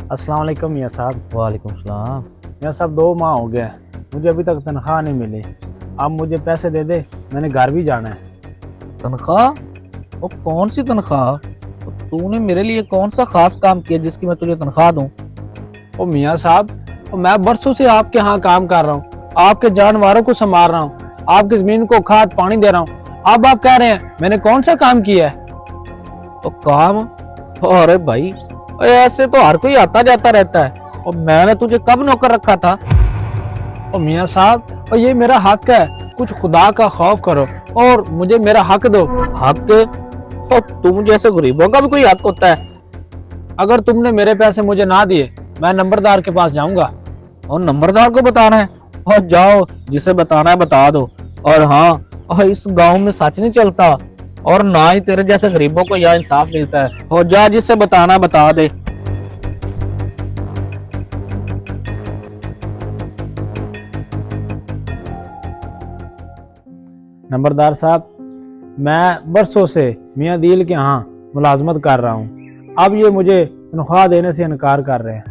अस्सलाम वालेकुम मियाँ साहब। वालेकुम सलाम। मियाँ साहब 2 माह हो गए हैं, मुझे अभी तक तनख्वाह नहीं मिली। आप मुझे पैसे दे दे, मैंने घर भी जाना है। तनख्वाह? वो कौन सी तनख्वाह? तो तूने मेरे लिए कौन सा खास काम किया जिसकी मैं तुझे तनख्वाह दूं? ओ मियाँ साहब, मैं बरसों से आपके यहाँ काम कर रहा हूँ, आपके जानवरों को संभाल रहा हूँ, आपकी जमीन को खाद पानी दे रहा हूँ। अब आप कह रहे हैं मैंने कौन सा काम किया है? तो काम? अरे भाई, ऐसे तो हर कोई आता जाता रहता है। और मैंने तुझे कब नौकर रखा था? ओ मियाँ साहब, और ये मेरा हक है, कुछ खुदा का खौफ करो और मुझे मेरा हक दो। हक? तो तुम जैसे गरीबों का भी कोई हक होता है? अगर तुमने मेरे पैसे मुझे ना दिए, मैं नंबरदार के पास जाऊंगा। और नंबरदार को बताना है? और जाओ, जिसे बताना है बता दो। और हाँ, और इस गांव में सच नहीं चलता, और ना ही तेरे जैसे गरीबों को यहाँ इंसाफ मिलता है। और जा, जिसे बताना है बता दे। नंबरदार साहब, मैं बरसों से मियाँ दिल के यहाँ मुलाजमत कर रहा हूँ, अब ये मुझे तनख्वाह देने से इनकार कर रहे हैं।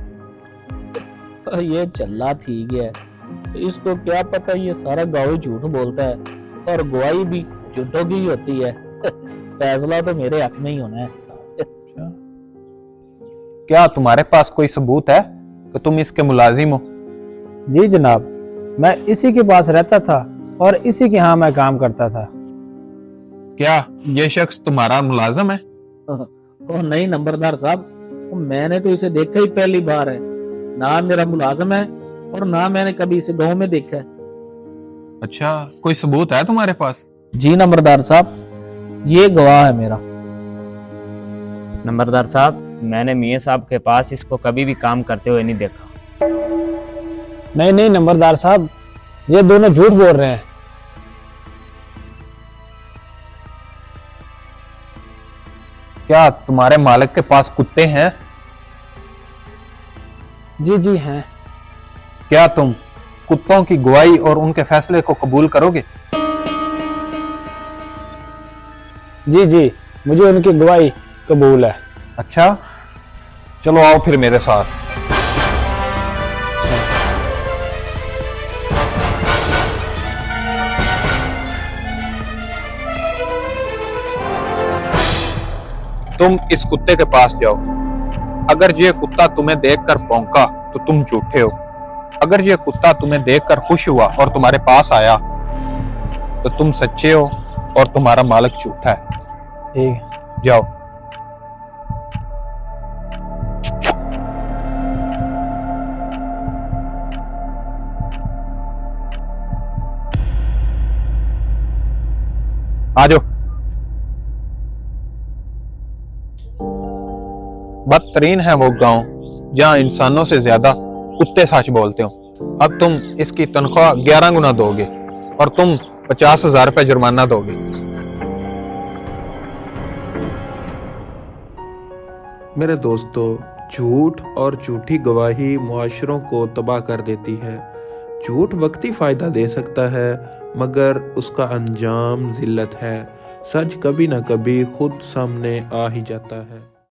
ये चल्ला ठीक है, इसको क्या पता ये सारा गाँव ही झूठ बोलता है, और गवाही भी झूठों की ही होती है। फैसला तो मेरे हक में ही होना है। क्या तुम्हारे पास कोई सबूत है कि तुम इसके मुलाजिम हो? जी जनाब, मैं इसी के पास रहता था और इसी के यहाँ मैं काम करता था। क्या ये शख्स तुम्हारा मुलाजिम है? ओ नहीं नंबरदार साहब, मैंने तो इसे देखा ही पहली बार है। ना मेरा मुलाजिम है और ना मैंने कभी इसे गांव में देखा है। अच्छा, कोई सबूत है तुम्हारे पास? जी नंबरदार साहब, ये गवाह है मेरा। नंबरदार साहब, मैंने मियाँ साहब के पास इसको कभी भी काम करते हुए नहीं देखा। नहीं नहीं नंबरदार साहब, ये दोनों झूठ बोल रहे हैं। क्या तुम्हारे मालिक के पास कुत्ते हैं? जी जी हैं। क्या तुम कुत्तों की गवाही और उनके फैसले को कबूल करोगे? जी जी, मुझे उनकी गवाही कबूल है। अच्छा, चलो आओ फिर मेरे साथ। तुम इस कुत्ते के पास जाओ। अगर ये कुत्ता तुम्हें देखकर भौंका तो तुम झूठे हो। अगर ये कुत्ता तुम्हें देखकर खुश हुआ और तुम्हारे पास आया तो तुम सच्चे हो और तुम्हारा मालिक झूठा है। ठीक है। जाओ। आ जाओ। बदतरीन है वो गांव जहां इंसानों से ज्यादा कुत्ते सच बोलते हो। अब तुम इसकी तनख्वाह 11 गुना दोगे और तुम 50,000 रुपए जुर्माना दोगे। मेरे दोस्तों, झूठ और झूठी गवाही मुआशरों को तबाह कर देती है। झूठ वक्ती फ़ायदा दे सकता है, मगर उसका अंजाम ज़िल्लत है। सच कभी न कभी खुद सामने आ ही जाता है।